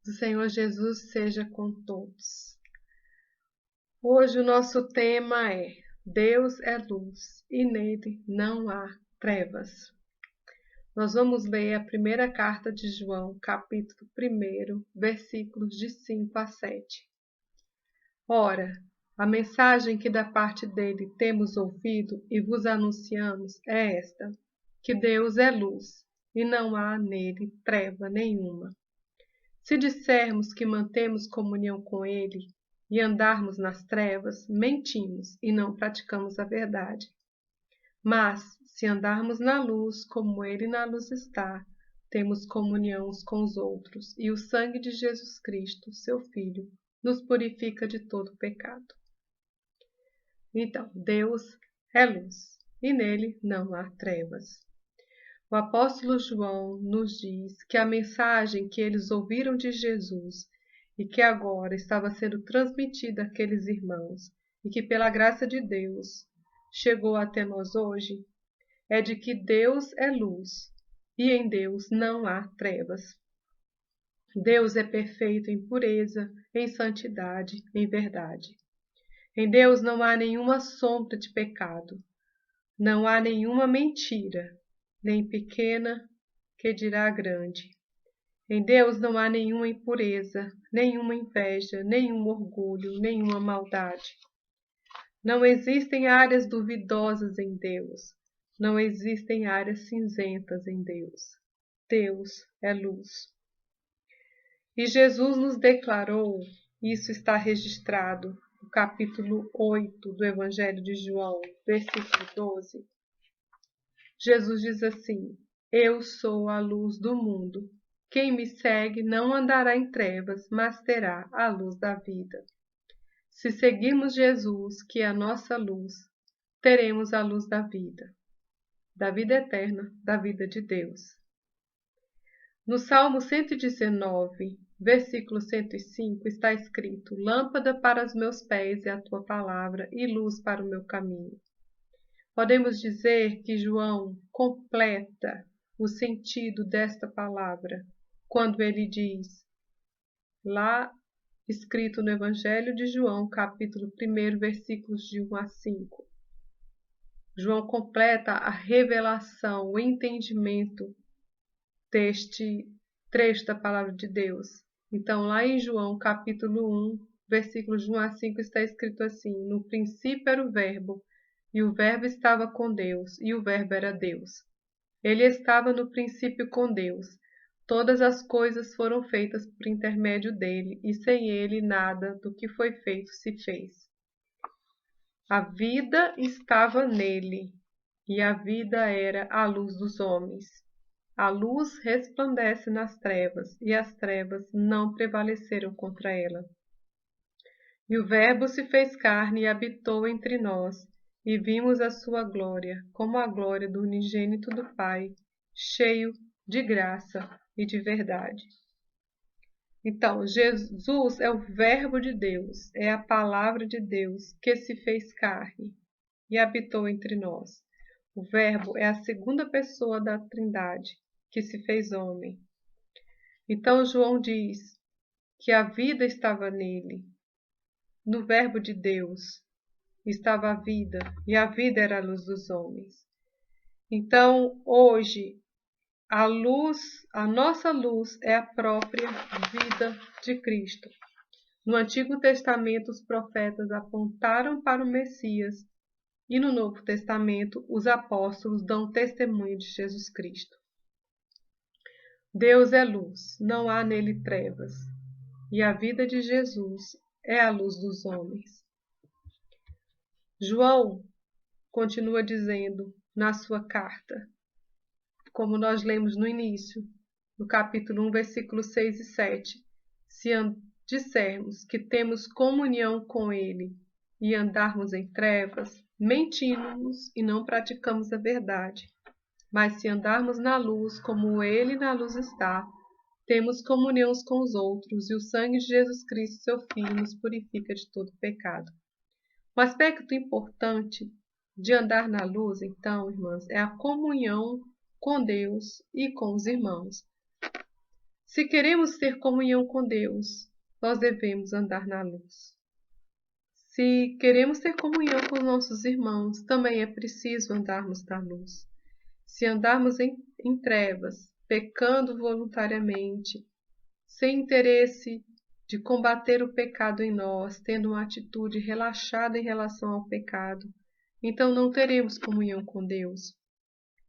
do Senhor Jesus seja com todos. Hoje o nosso tema é Deus é luz e nele não há trevas. Nós vamos ler a primeira carta de João, capítulo 1, versículos de 5 a 7. Ora, a mensagem que da parte dele temos ouvido e vos anunciamos é esta, que Deus é luz e não há nele treva nenhuma. Se dissermos que mantemos comunhão com ele e andarmos nas trevas, mentimos e não praticamos a verdade. Mas, se andarmos na luz, como ele na luz está, temos comunhão uns com os outros, e o sangue de Jesus Cristo, seu Filho, nos purifica de todo pecado. Então, Deus é luz, e nele não há trevas. O apóstolo João nos diz que a mensagem que eles ouviram de Jesus e que agora estava sendo transmitida àqueles irmãos e que pela graça de Deus chegou até nós hoje, é de que Deus é luz e em Deus não há trevas. Deus é perfeito em pureza, em santidade, em verdade. Em Deus não há nenhuma sombra de pecado, não há nenhuma mentira, nem pequena, que dirá grande. Em Deus não há nenhuma impureza, nenhuma inveja, nenhum orgulho, nenhuma maldade. Não existem áreas duvidosas em Deus. Não existem áreas cinzentas em Deus. Deus é luz. E Jesus nos declarou, isso está registrado no capítulo 8 do Evangelho de João, versículo 12. Jesus diz assim, eu sou a luz do mundo. Quem me segue não andará em trevas, mas terá a luz da vida. Se seguirmos Jesus, que é a nossa luz, teremos a luz da vida eterna, da vida de Deus. No Salmo 119, versículo 105, está escrito, lâmpada para os meus pés é a tua palavra e luz para o meu caminho. Podemos dizer que João completa o sentido desta palavra quando ele diz, lá escrito no Evangelho de João, capítulo 1, versículos de 1 a 5. João completa a revelação, o entendimento deste trecho da palavra de Deus. Então, lá em João, capítulo 1, versículos de 1 a 5, está escrito assim, no princípio era o Verbo, e o Verbo estava com Deus, e o Verbo era Deus. Ele estava no princípio com Deus. Todas as coisas foram feitas por intermédio dele, e sem ele nada do que foi feito se fez. A vida estava nele, e a vida era a luz dos homens. A luz resplandece nas trevas, e as trevas não prevaleceram contra ela. E o Verbo se fez carne e habitou entre nós, e vimos a sua glória, como a glória do unigênito do Pai, cheio de graça e de verdade. Então, Jesus é o Verbo de Deus, é a palavra de Deus que se fez carne e habitou entre nós. O Verbo é a segunda pessoa da Trindade, que se fez homem. Então, João diz que a vida estava nele, no Verbo de Deus estava a vida, e a vida era a luz dos homens. Então, hoje, a luz, a nossa luz é a própria vida de Cristo. No Antigo Testamento, os profetas apontaram para o Messias, e no Novo Testamento, os apóstolos dão testemunho de Jesus Cristo. Deus é luz, não há nele trevas, e a vida de Jesus é a luz dos homens. João continua dizendo na sua carta, como nós lemos no início, no capítulo 1, versículos 6 e 7, se dissermos que temos comunhão com ele e andarmos em trevas, mentimos e não praticamos a verdade. Mas se andarmos na luz, como ele na luz está, temos comunhão uns com os outros, e o sangue de Jesus Cristo, seu Filho, nos purifica de todo pecado. Um aspecto importante de andar na luz, então, irmãs, é a comunhão com Deus e com os irmãos. Se queremos ter comunhão com Deus, nós devemos andar na luz. Se queremos ter comunhão com nossos irmãos, também é preciso andarmos na luz. Se andarmos em trevas, pecando voluntariamente, sem interesse de combater o pecado em nós, tendo uma atitude relaxada em relação ao pecado, então não teremos comunhão com Deus.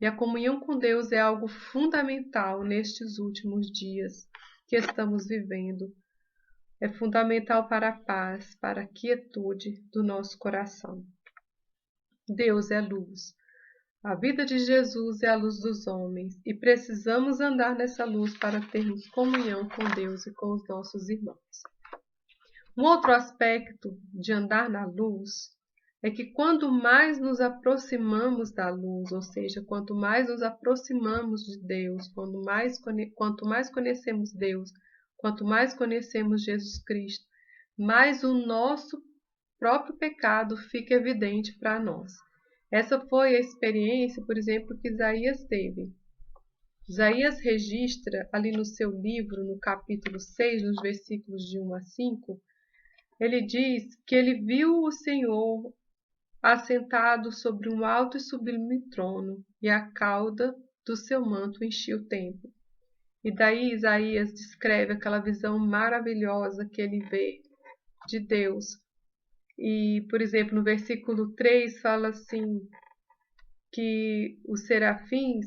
E a comunhão com Deus é algo fundamental nestes últimos dias que estamos vivendo. É fundamental para a paz, para a quietude do nosso coração. Deus é luz. A vida de Jesus é a luz dos homens e precisamos andar nessa luz para termos comunhão com Deus e com os nossos irmãos. Um outro aspecto de andar na luz é que quanto mais nos aproximamos da luz, ou seja, quanto mais nos aproximamos de Deus, quanto mais conhecemos Deus, quanto mais conhecemos Jesus Cristo, mais o nosso próprio pecado fica evidente para nós. Essa foi a experiência, por exemplo, que Isaías teve. Isaías registra ali no seu livro, no capítulo 6, nos versículos de 1 a 5, ele diz que ele viu o Senhor assentado sobre um alto e sublime trono, e a cauda do seu manto enchia o templo. E daí Isaías descreve aquela visão maravilhosa que ele vê de Deus. E, por exemplo, no versículo 3 fala assim, que os serafins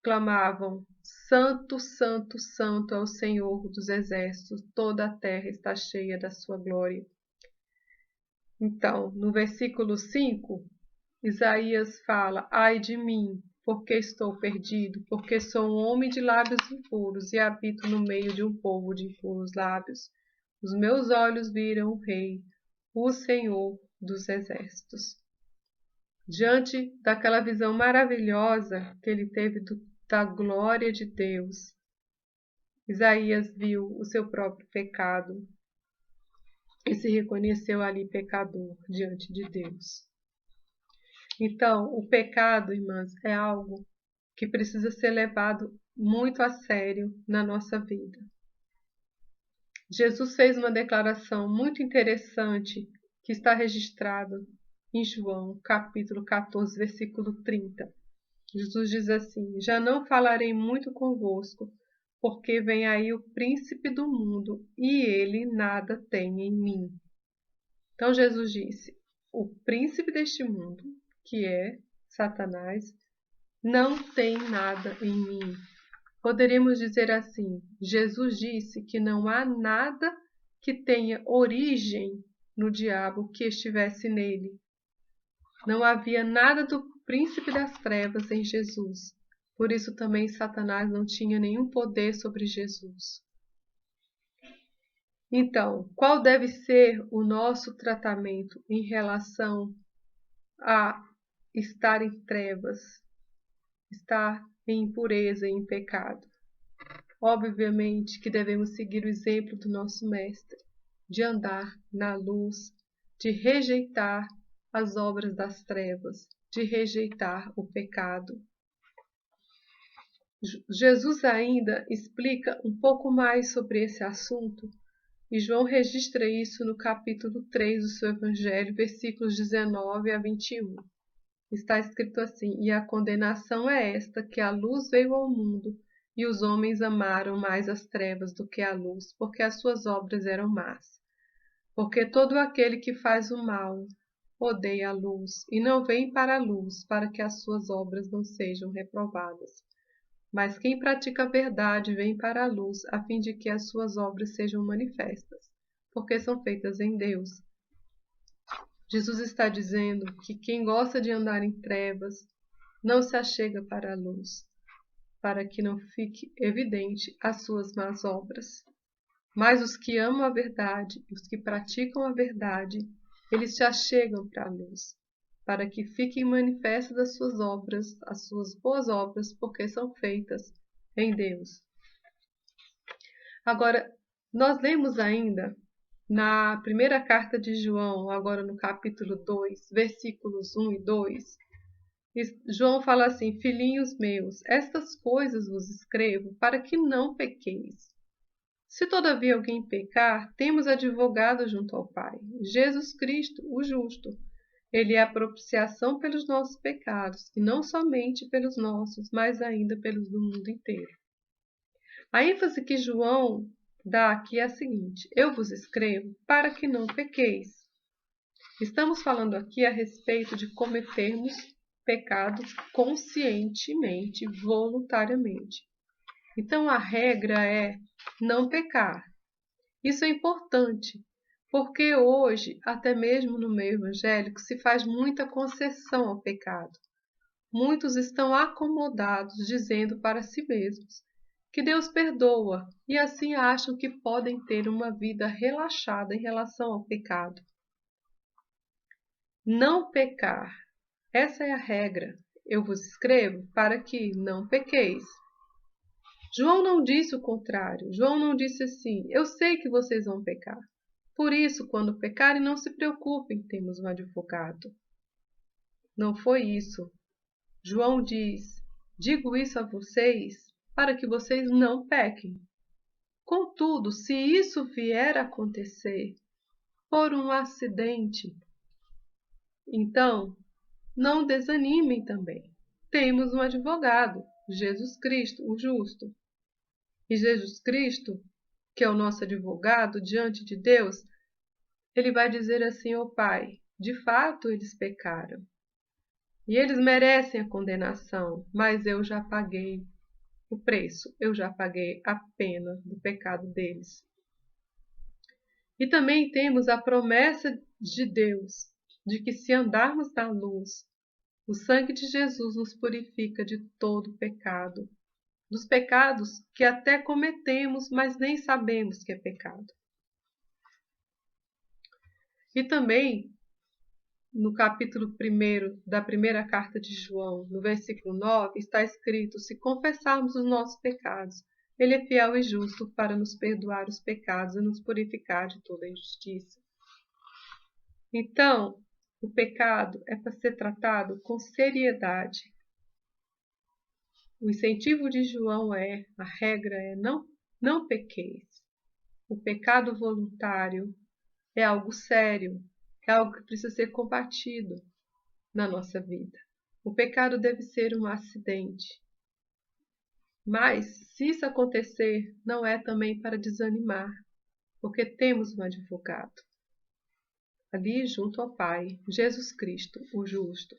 clamavam: Santo, Santo, Santo é o Senhor dos exércitos, toda a terra está cheia da sua glória. Então, no versículo 5, Isaías fala: Ai de mim, porque estou perdido, porque sou um homem de lábios impuros e habito no meio de um povo de impuros lábios. Os meus olhos viram o Rei, o Senhor dos exércitos. Diante daquela visão maravilhosa que ele teve da glória de Deus, Isaías viu o seu próprio pecado e se reconheceu ali pecador diante de Deus. Então, o pecado, irmãs, é algo que precisa ser levado muito a sério na nossa vida. Jesus fez uma declaração muito interessante que está registrada em João, capítulo 14, versículo 30. Jesus diz assim: Já não falarei muito convosco, porque vem aí o príncipe do mundo, e ele nada tem em mim. Então Jesus disse: o príncipe deste mundo, que é Satanás, não tem nada em mim. Poderíamos dizer assim: Jesus disse que não há nada que tenha origem no diabo que estivesse nele. Não havia nada do príncipe das trevas em Jesus. Por isso também Satanás não tinha nenhum poder sobre Jesus. Então, qual deve ser o nosso tratamento em relação a estar em trevas, estar em impureza e em pecado? Obviamente que devemos seguir o exemplo do nosso Mestre, de andar na luz, de rejeitar as obras das trevas, de rejeitar o pecado. Jesus ainda explica um pouco mais sobre esse assunto, e João registra isso no capítulo 3 do seu Evangelho, versículos 19 a 21. Está escrito assim: E a condenação é esta, que a luz veio ao mundo, e os homens amaram mais as trevas do que a luz, porque as suas obras eram más. Porque todo aquele que faz o mal odeia a luz, e não vem para a luz, para que as suas obras não sejam reprovadas. Mas quem pratica a verdade vem para a luz, a fim de que as suas obras sejam manifestas, porque são feitas em Deus. Jesus está dizendo que quem gosta de andar em trevas não se achega para a luz, para que não fique evidente as suas más obras. Mas os que amam a verdade, os que praticam a verdade, eles se achegam para a luz, para que fiquem manifestas as suas obras, as suas boas obras, porque são feitas em Deus. Agora, nós lemos ainda na primeira carta de João, agora no capítulo 2, versículos 1 e 2, E João fala assim: filhinhos meus, estas coisas vos escrevo para que não pequeis. Se todavia alguém pecar, temos advogado junto ao Pai, Jesus Cristo, o justo. Ele é a propiciação pelos nossos pecados, e não somente pelos nossos, mas ainda pelos do mundo inteiro. A ênfase que João dá aqui é a seguinte: eu vos escrevo para que não pequeis. Estamos falando aqui a respeito de cometermos pecados conscientemente, voluntariamente. Então a regra é não pecar. Isso é importante, porque hoje, até mesmo no meio evangélico, se faz muita concessão ao pecado. Muitos estão acomodados dizendo para si mesmos que Deus perdoa e assim acham que podem ter uma vida relaxada em relação ao pecado. Não pecar. Essa é a regra. Eu vos escrevo para que não pequeis. João não disse o contrário. João não disse assim: eu sei que vocês vão pecar. Por isso, quando pecarem, não se preocupem, temos um advogado. Não foi isso. João diz: digo isso a vocês para que vocês não pequem. Contudo, se isso vier a acontecer por um acidente, então não desanimem também. Temos um advogado, Jesus Cristo, o justo. E Jesus Cristo, que é o nosso advogado diante de Deus, ele vai dizer assim ao Pai: de fato eles pecaram. E eles merecem a condenação, mas eu já paguei o preço, eu já paguei a pena do pecado deles. E também temos a promessa de Deus, de que se andarmos na luz, o sangue de Jesus nos purifica de todo pecado, dos pecados que até cometemos, mas nem sabemos que é pecado. E também, no capítulo 1 da primeira carta de João, no versículo 9, está escrito: se confessarmos os nossos pecados, Ele é fiel e justo para nos perdoar os pecados e nos purificar de toda injustiça. Então, o pecado é para ser tratado com seriedade. O incentivo de João a regra é não pequeis. O pecado voluntário é algo sério, é algo que precisa ser combatido na nossa vida. O pecado deve ser um acidente. Mas, se isso acontecer, não é também para desanimar, porque temos um advogado ali junto ao Pai, Jesus Cristo, o justo.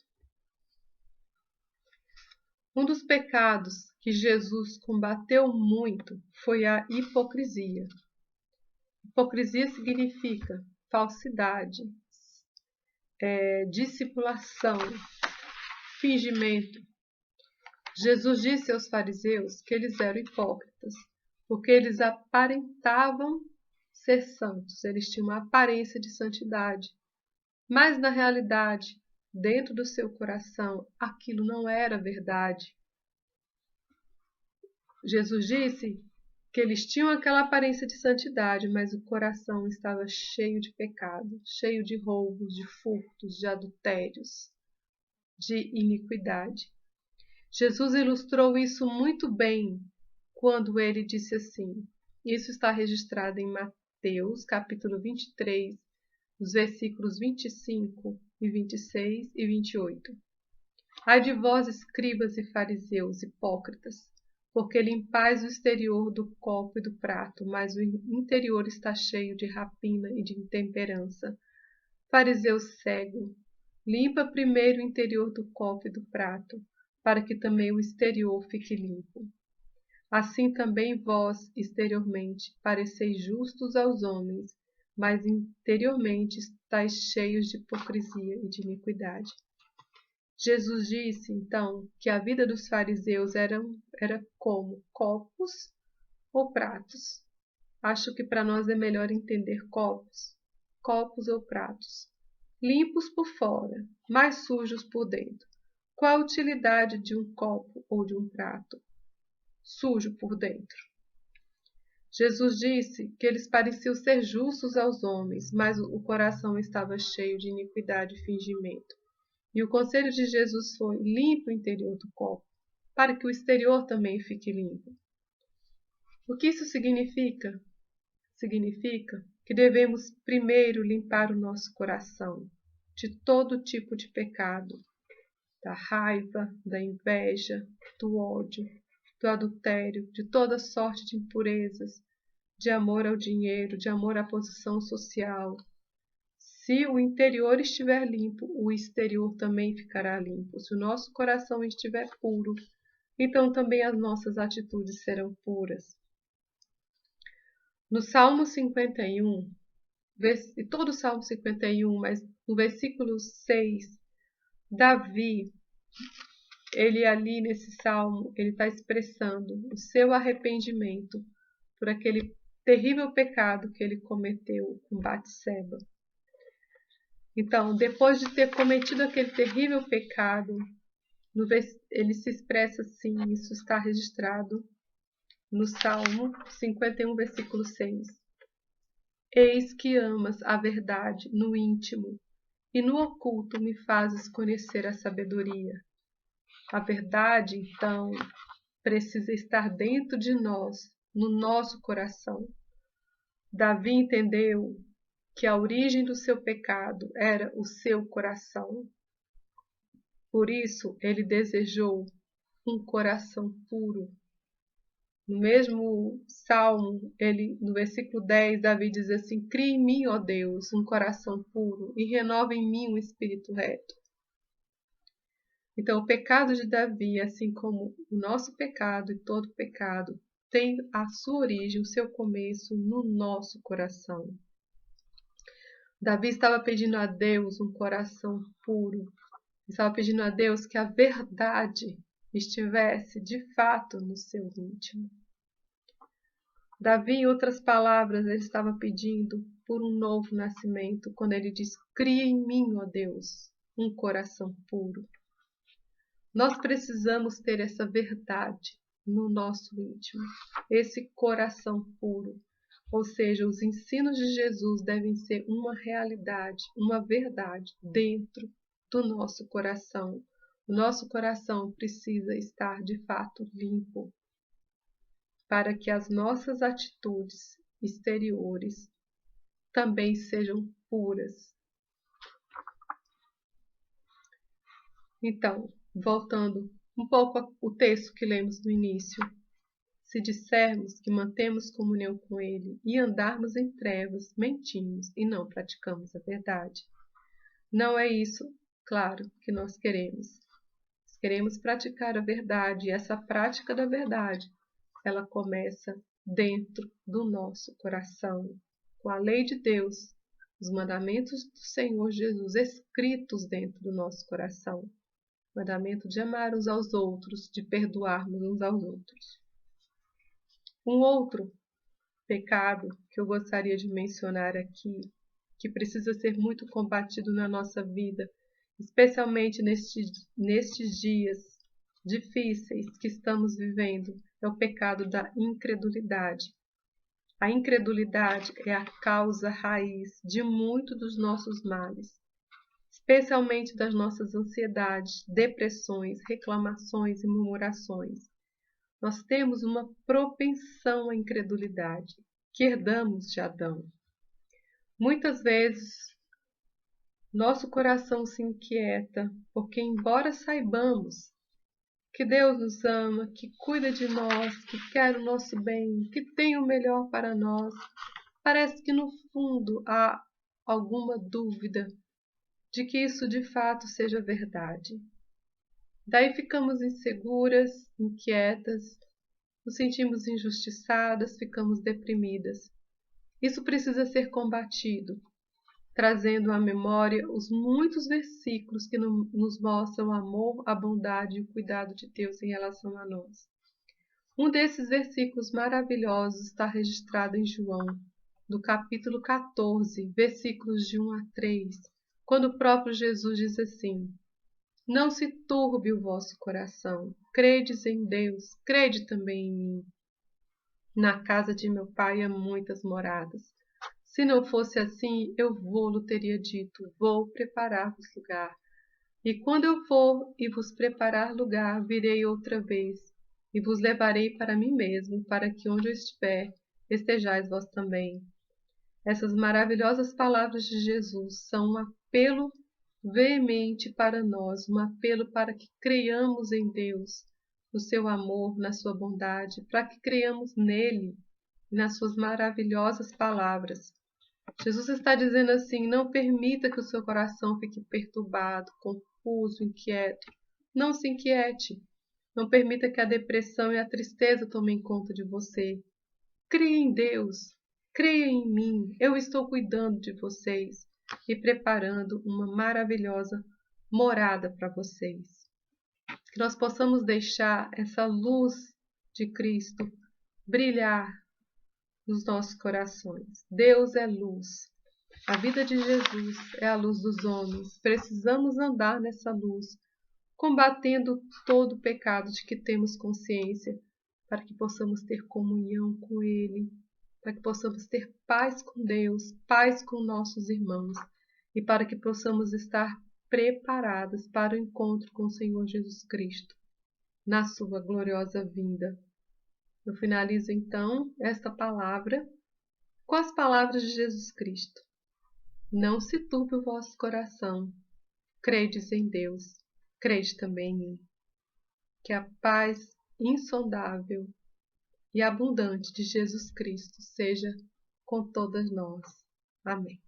Um dos pecados que Jesus combateu muito foi a hipocrisia. Hipocrisia significa falsidade, dissimulação, fingimento. Jesus disse aos fariseus que eles eram hipócritas, porque eles aparentavam ser santos, eles tinham uma aparência de santidade, mas na realidade, dentro do seu coração, aquilo não era verdade. Jesus disse que eles tinham aquela aparência de santidade, mas o coração estava cheio de pecado, cheio de roubos, de furtos, de adultérios, de iniquidade. Jesus ilustrou isso muito bem quando ele disse assim, isso está registrado em Mateus, capítulo 23, os versículos 25 e 26 e 28. Ai de vós, escribas e fariseus, hipócritas, porque limpais o exterior do copo e do prato, mas o interior está cheio de rapina e de intemperança. Fariseu cego, limpa primeiro o interior do copo e do prato, para que também o exterior fique limpo. Assim também vós, exteriormente, pareceis justos aos homens, mas interiormente estáis cheios de hipocrisia e de iniquidade. Jesus disse, então, que a vida dos fariseus era como copos ou pratos. Acho que para nós é melhor entender copos ou pratos. Limpos por fora, mas sujos por dentro. Qual a utilidade de um copo ou de um prato sujo por dentro? Jesus disse que eles pareciam ser justos aos homens, mas o coração estava cheio de iniquidade e fingimento. E o conselho de Jesus foi: limpe o interior do copo, para que o exterior também fique limpo. O que isso significa? Significa que devemos primeiro limpar o nosso coração de todo tipo de pecado, da raiva, da inveja, do ódio, do adultério, de toda sorte de impurezas, de amor ao dinheiro, de amor à posição social. Se o interior estiver limpo, o exterior também ficará limpo. Se o nosso coração estiver puro, então também as nossas atitudes serão puras. No Salmo 51, e todo o Salmo 51, mas no versículo 6, Davi, ele ali nesse Salmo, ele está expressando o seu arrependimento por aquele terrível pecado que ele cometeu com Batseba. Então, depois de ter cometido aquele terrível pecado, ele se expressa assim, isso está registrado no Salmo 51, versículo 6. Eis que amas a verdade no íntimo, e no oculto me fazes conhecer a sabedoria. A verdade, então, precisa estar dentro de nós, no nosso coração. Davi entendeu que a origem do seu pecado era o seu coração. Por isso, ele desejou um coração puro. No mesmo Salmo, no versículo 10, Davi diz assim: cria em mim, ó Deus, um coração puro e renova em mim um espírito reto. Então, o pecado de Davi, assim como o nosso pecado e todo pecado, tem a sua origem, o seu começo no nosso coração. Davi estava pedindo a Deus um coração puro. Estava pedindo a Deus que a verdade estivesse de fato no seu íntimo. Davi, em outras palavras, ele estava pedindo por um novo nascimento, quando ele diz: cria em mim, ó Deus, um coração puro. Nós precisamos ter essa verdade no nosso íntimo, esse coração puro. Ou seja, os ensinos de Jesus devem ser uma realidade, uma verdade dentro do nosso coração. O nosso coração precisa estar de fato limpo, para que as nossas atitudes exteriores também sejam puras. Então, voltando um pouco ao texto que lemos no início. Se dissermos que mantemos comunhão com Ele e andarmos em trevas, mentimos e não praticamos a verdade. Não é isso, claro, que nós queremos. Nós queremos praticar a verdade, e essa prática da verdade, ela começa dentro do nosso coração, com a lei de Deus, os mandamentos do Senhor Jesus escritos dentro do nosso coração. O mandamento de amar uns aos outros, de perdoarmos uns aos outros. Um outro pecado que eu gostaria de mencionar aqui, que precisa ser muito combatido na nossa vida, especialmente nestes dias difíceis que estamos vivendo, é o pecado da incredulidade. A incredulidade é a causa raiz de muitos dos nossos males, especialmente das nossas ansiedades, depressões, reclamações e murmurações. Nós temos uma propensão à incredulidade, que herdamos de Adão. Muitas vezes, nosso coração se inquieta, porque embora saibamos que Deus nos ama, que cuida de nós, que quer o nosso bem, que tem o melhor para nós, parece que no fundo há alguma dúvida de que isso de fato seja verdade. Daí ficamos inseguras, inquietas, nos sentimos injustiçadas, ficamos deprimidas. Isso precisa ser combatido, trazendo à memória os muitos versículos que nos mostram o amor, a bondade e o cuidado de Deus em relação a nós. Um desses versículos maravilhosos está registrado em João, do capítulo 14, versículos de 1 a 3, quando o próprio Jesus diz assim: não se turbe o vosso coração, credes em Deus, crede também em mim. Na casa de meu pai há muitas moradas. Se não fosse assim, eu vou-lo teria dito, vou preparar-vos lugar. E quando eu for e vos preparar lugar, virei outra vez, e vos levarei para mim mesmo, para que onde eu estiver, estejais vós também. Essas maravilhosas palavras de Jesus são um apelo veemente para nós, um apelo para que creiamos em Deus, no seu amor, na sua bondade, para que creiamos nele e nas suas maravilhosas palavras. Jesus está dizendo assim: não permita que o seu coração fique perturbado, confuso, inquieto. Não se inquiete. Não permita que a depressão e a tristeza tomem conta de você. Creia em Deus. Creia em mim. Eu estou cuidando de vocês e preparando uma maravilhosa morada para vocês. Que nós possamos deixar essa luz de Cristo brilhar nos nossos corações. Deus é luz. A vida de Jesus é a luz dos homens. Precisamos andar nessa luz, combatendo todo o pecado de que temos consciência, para que possamos ter comunhão com Ele, para que possamos ter paz com Deus, paz com nossos irmãos, e para que possamos estar preparados para o encontro com o Senhor Jesus Cristo, na sua gloriosa vinda. Eu finalizo então esta palavra com as palavras de Jesus Cristo. Não se turbe o vosso coração. Credes em Deus, crede também em mim. Que a paz insondável e abundante de Jesus Cristo seja com todas nós. Amém.